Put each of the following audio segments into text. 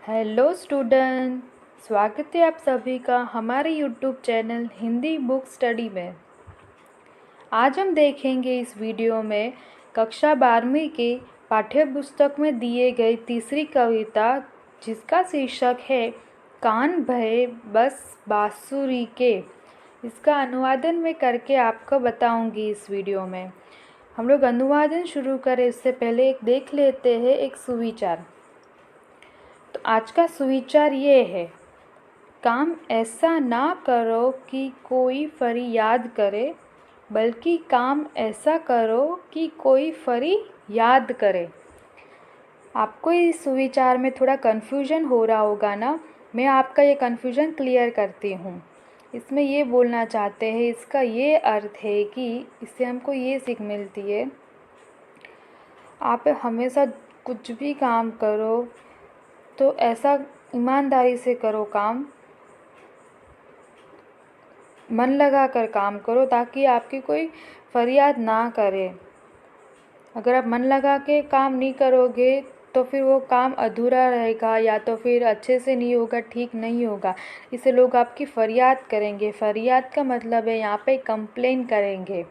Hello student, स्वागत है आप सभी का हमारे YouTube channel Hindi book study में। आज हम देखेंगे इस वीडियो में कक्षा 12वीं के पाठ्य पुस्तक में दिए गए तीसरी कविता, जिसका शीर्षक है कान भये बस बांसुरी के। इसका अनुवादन मैं करके आपको बताऊंगी इस वीडियो में। हम लोग अनुवादन शुरू करें उससे पहले एक देख लेते हैं एक सुविचार। तो आज का सुविचार ये है, काम ऐसा ना करो कि कोई फरियाद करे, बल्कि काम ऐसा करो कि कोई फरियाद करे। आपको इस सुविचार में थोड़ा कन्फ्यूजन हो रहा होगा ना। मैं आपका ये कन्फ्यूजन क्लियर करती हूँ। इसमें ये बोलना चाहते हैं, इसका ये अर्थ है कि इससे हमको ये सीख मिलती है, आप हमेशा कुछ भी काम करो तो ऐसा ईमानदारी से करो, काम मन लगा कर काम करो ताकि आपकी कोई फरियाद ना करे। अगर आप मन लगा के काम नहीं करोगे तो फिर वो काम अधूरा रहेगा या तो फिर अच्छे से नहीं होगा, ठीक नहीं होगा। इससे लोग आपकी फरियाद करेंगे। फरियाद का मतलब है यहाँ पे कंप्लेन करेंगे।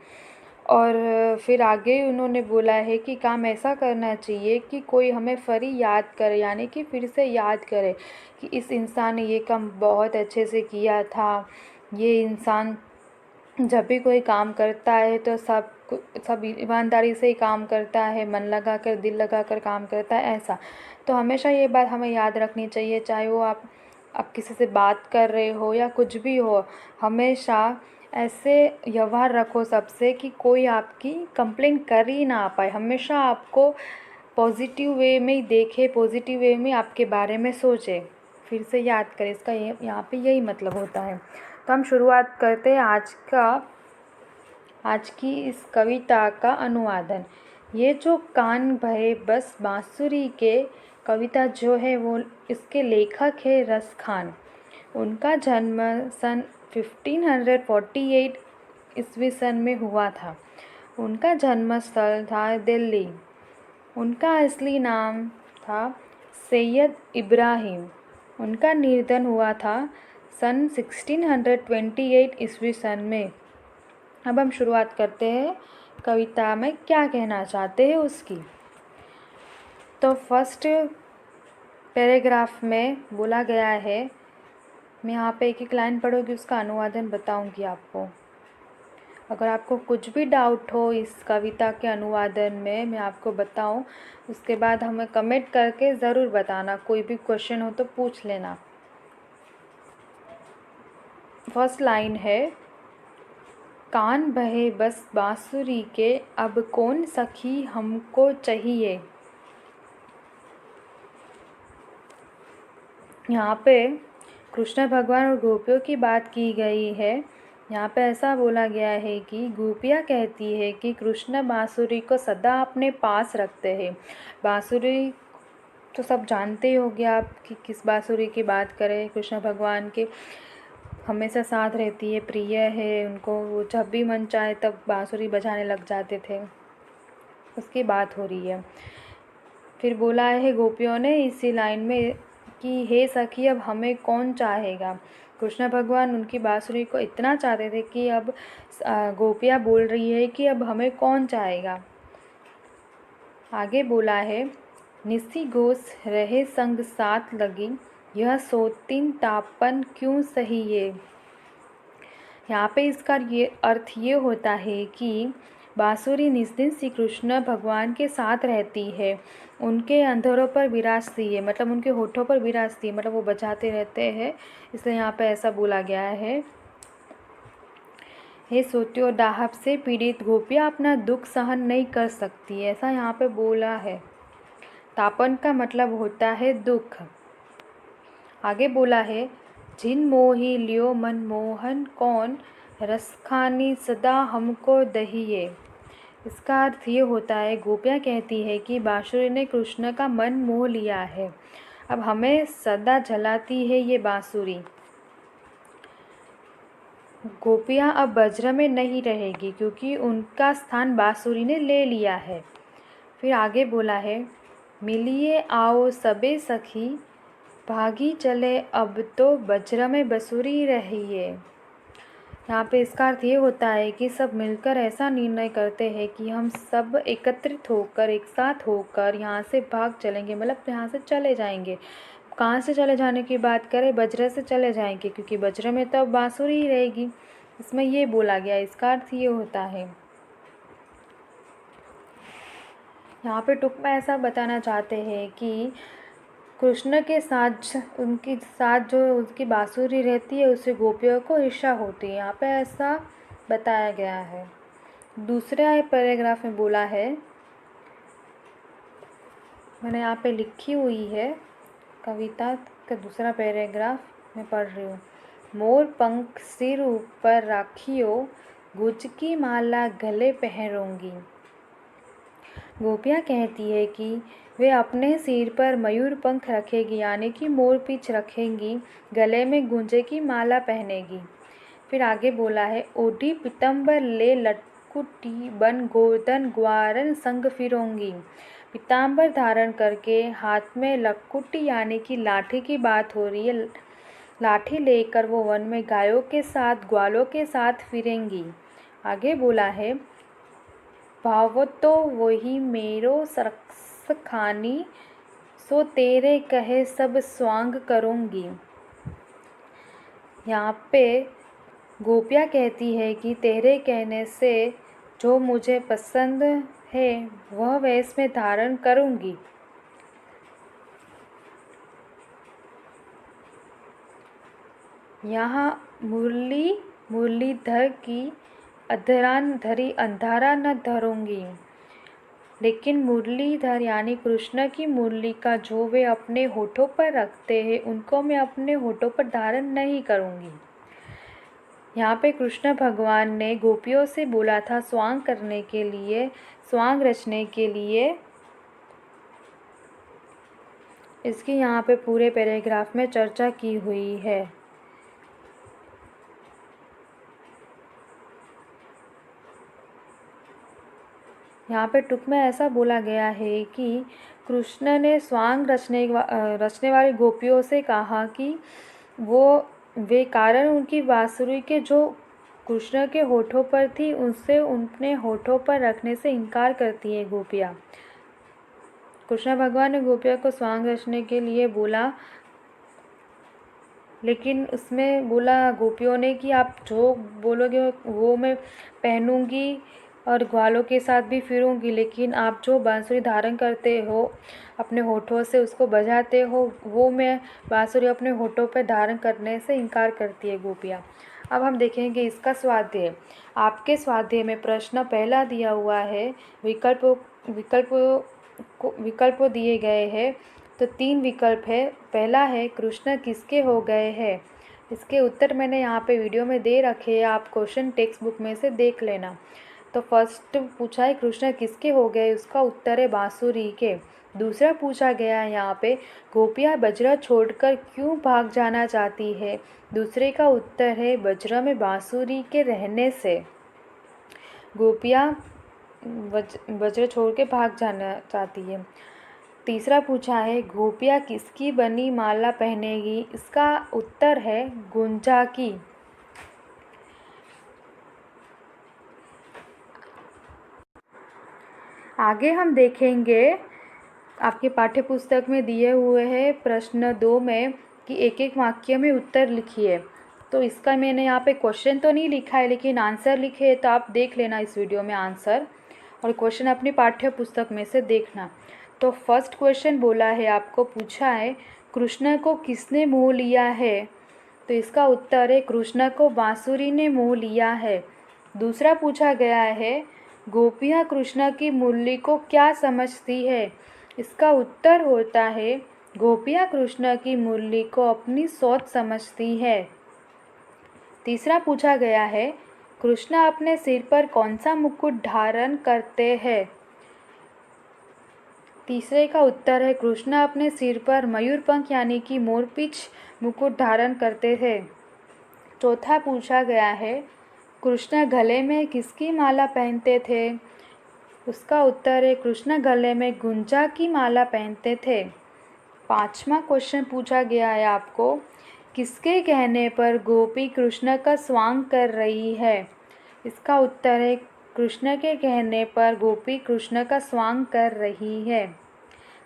और फिर आगे उन्होंने बोला है कि काम ऐसा करना चाहिए कि कोई हमें फरियाद करे, यानी कि फिर से याद करे कि इस इंसान ने ये काम बहुत अच्छे से किया था। ये इंसान जब भी कोई काम करता है तो सब ईमानदारी से ही काम करता है, मन लगा कर, दिल लगा कर काम करता है, ऐसा। तो हमेशा ये बात हमें याद रखनी चाहिए, चाहे वो आप किसी से बात कर रहे हो या कुछ भी हो। हमेशा ऐसे व्यवहार रखो सबसे कि कोई आपकी कंप्लेन कर ही ना पाए। हमेशा आपको पॉजिटिव वे में ही देखे, पॉजिटिव वे में आपके बारे में सोचे, फिर से याद करें। इसका ये यहाँ पे यही मतलब होता है। तो हम शुरुआत करते हैं आज की इस कविता का अनुवादन। ये जो कान भये बस बांसुरी के कविता जो है वो इसके लेखक है रस खान। उनका जन्म सन 1548 ईस्वी सन में हुआ था। उनका जन्म स्थल था दिल्ली। उनका असली नाम था सैयद इब्राहिम। उनका निधन हुआ था सन 1628 ईस्वी सन में। अब हम शुरुआत करते हैं कविता में क्या कहना चाहते हैं उसकी। तो फर्स्ट पैराग्राफ में बोला गया है, मैं यहाँ पे एक एक लाइन पढ़ूँगी, उसका अनुवादन बताऊँगी आपको। अगर आपको कुछ भी डाउट हो इस कविता के अनुवादन में, मैं आपको बताऊँ, उसके बाद हमें कमेंट करके ज़रूर बताना। कोई भी क्वेश्चन हो तो पूछ लेना। फर्स्ट लाइन है, कान बहे बस बांसुरी के, अब कौन सखी हमको चाहिए। यहाँ पे कृष्ण भगवान और गोपियों की बात की गई है। यहाँ पे ऐसा बोला गया है कि गोपियाँ कहती है कि कृष्ण बांसुरी को सदा अपने पास रखते हैं। बांसुरी तो सब जानते ही होंगे आप कि किस बांसुरी की बात करें। कृष्ण भगवान के हमेशा साथ रहती है, प्रिय है उनको। वो जब भी मन चाहे तब बांसुरी बजाने लग जाते थे, उसकी बात हो रही है। फिर बोला है गोपियों ने इसी लाइन में कि हे सखी अब हमें कौन चाहेगा। कृष्ण भगवान उनकी बांसुरी को इतना चाहते थे कि अब गोपियाँ बोल रही है कि अब हमें कौन चाहेगा। आगे बोला है, निसी घोष रहे संग साथ लगी, यह सोतिन तापन क्यों सही ये। यहाँ पे इसका ये अर्थ ये होता है कि बांसुरी निस दिन श्री कृष्ण भगवान के साथ रहती है, उनके अंधरों पर विराजती है, मतलब उनके होठों पर विराजती है, मतलब वो बजाते रहते हैं, इसलिए यहाँ पे ऐसा बोला गया है। हे सोत्यो दाहक से पीड़ित गोपियाँ अपना दुख सहन नहीं कर सकती, ऐसा यहाँ पे बोला है। तापन का मतलब होता है दुख। आगे बोला है, जिन मोही लियो मन मोहन कौन, रसखानी सदा हमको दहिए। इसका अर्थ ये होता है, गोपियाँ कहती है कि बांसुरी ने कृष्ण का मन मोह लिया है, अब हमें सदा जलाती है ये बांसुरी। गोपियाँ अब वज्र में नहीं रहेगी क्योंकि उनका स्थान बांसुरी ने ले लिया है। फिर आगे बोला है, मिलिए आओ सबे सखी, भागी चले अब तो वज्र में बसुरी रही है। यहाँ पे इसका अर्थ ये होता है कि सब मिलकर ऐसा निर्णय करते हैं कि हम सब एकत्रित होकर एक साथ होकर यहाँ से भाग चलेंगे, मतलब यहाँ से चले जाएंगे। कहाँ से चले जाने की बात करें, वज्र से चले जाएंगे, क्योंकि वज्र में तो बांसुरी ही रहेगी। इसमें ये बोला गया, इसका अर्थ ये होता है। यहाँ पे टुक में ऐसा बताना चाहते हैं कि कृष्ण के साथ उनकी साथ जो उसकी बांसुरी रहती है उससे गोपियों को ईर्ष्या होती है। यहाँ पे ऐसा बताया गया है। दूसरे पैराग्राफ में बोला है, मैंने यहाँ पे लिखी हुई है कविता का दूसरा पैराग्राफ मैं पढ़ रही हूँ। मोर पंख सिर ऊपर राखियो, गुज की माला गले पहनूंगी। गोपियाँ कहती है कि वे अपने सिर पर मयूर पंख रखेगी, यानी कि मोर पीछ रखेंगी, गले में गुंजे की माला पहनेगी। फिर आगे बोला है, ओढ़ी पीताम्बर ले लटकुटी, बन गोवर्धन ग्वारन संग फिरोंगी। पीताम्बर धारण करके हाथ में लटकुटी यानी कि लाठी की बात हो रही है, लाठी लेकर वो वन में गायों के साथ ग्वालों के साथ फिरेंगी। आगे बोला है, भावो तो वही मेरो सरस खानी, सो तेरे कहे सब स्वांग करूँगी। यहाँ पे गोपियाँ कहती है कि तेरे कहने से जो मुझे पसंद है वह वेश में धारण करूँगी। यहाँ मुरली मुरलीधर की अधरान धरी अंधारा न धरूंगी, लेकिन मुरलीधर यानी कृष्ण की मुरली का जो वे अपने होठों पर रखते हैं उनको मैं अपने होठों पर धारण नहीं करूंगी। यहाँ पे कृष्ण भगवान ने गोपियों से बोला था स्वांग करने के लिए, स्वांग रचने के लिए। इसकी यहाँ पे पूरे पैराग्राफ में चर्चा की हुई है। यहाँ पे टुक में ऐसा बोला गया है कि कृष्ण ने स्वांग रचने वाली गोपियों से कहा कि वे कारण उनकी बांसुरी के जो कृष्ण के होठों पर थी उनसे उनने होठों पर रखने से इनकार करती है गोपियाँ। कृष्ण भगवान ने गोपियों को स्वांग रचने के लिए बोला, लेकिन उसमें बोला गोपियों ने कि आप जो बोलोगे वो मैं पहनूंगी और ग्वालों के साथ भी फिरूंगी, लेकिन आप जो बांसुरी धारण करते हो अपने होठों से उसको बजाते हो वो मैं बांसुरी अपने होठों पर धारण करने से इनकार करती है गोपियाँ। अब हम देखेंगे इसका स्वाध्याय। आपके स्वाध्याय में प्रश्न पहला दिया हुआ है, विकल्प दिए गए हैं। तो 3 विकल्प है। पहला है कृष्ण किसके हो गए हैं। इसके उत्तर मैंने यहाँ पे वीडियो में दे रखे हैं, आप क्वेश्चन टेक्स्ट बुक में से देख लेना। तो फर्स्ट पूछा है कृष्ण किसके हो गए, उसका उत्तर है बांसुरी के। दूसरा पूछा गया है यहाँ पे गोपियाँ वज्र छोड़कर क्यों भाग जाना चाहती है। दूसरे का उत्तर है वज्र में बांसुरी के रहने से गोपियाँ वज्र छोड़ के भाग जाना चाहती है। तीसरा पूछा है गोपियाँ किसकी बनी माला पहनेगी। इसका उत्तर है गुंजा की। आगे हम देखेंगे आपके पाठ्य पुस्तक में दिए हुए हैं प्रश्न 2 में कि एक एक वाक्य में उत्तर लिखिए। तो इसका मैंने यहाँ पे क्वेश्चन तो नहीं लिखा है लेकिन आंसर लिखे हैं, तो आप देख लेना इस वीडियो में आंसर, और क्वेश्चन अपनी पाठ्य पुस्तक में से देखना। तो फर्स्ट क्वेश्चन बोला है, आपको पूछा है कृष्ण को किसने मोह लिया है। तो इसका उत्तर है कृष्ण को बांसुरी ने मोह लिया है। दूसरा पूछा गया है गोपियाँ कृष्ण की मुरली को क्या समझती है। इसका उत्तर होता है गोपियाँ कृष्ण की मुरली को अपनी सोच समझती है। तीसरा पूछा गया है कृष्ण अपने सिर पर कौन सा मुकुट धारण करते हैं। तीसरे का उत्तर है कृष्ण अपने सिर पर मयूर पंख यानी कि मोरपीछ मुकुट धारण करते थे। चौथा पूछा गया है कृष्ण गले में किसकी माला पहनते थे। उसका उत्तर है कृष्ण गले में गुंजा की माला पहनते थे। 5वां क्वेश्चन पूछा गया है आपको, किसके कहने पर गोपी कृष्ण का स्वांग कर रही है? इसका उत्तर है कृष्ण के कहने पर गोपी कृष्ण का स्वांग कर रही है।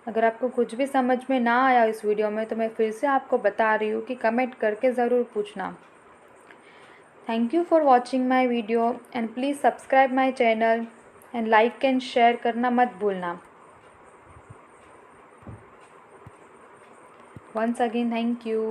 अगर आपको कुछ भी समझ में ना आया इस वीडियो में तो मैं फिर से आपको बता रही हूँ कि कमेंट करके ज़रूर पूछना। Thank you for watching my video and please subscribe my channel and like and share करना मत भूलना। Once again, thank you.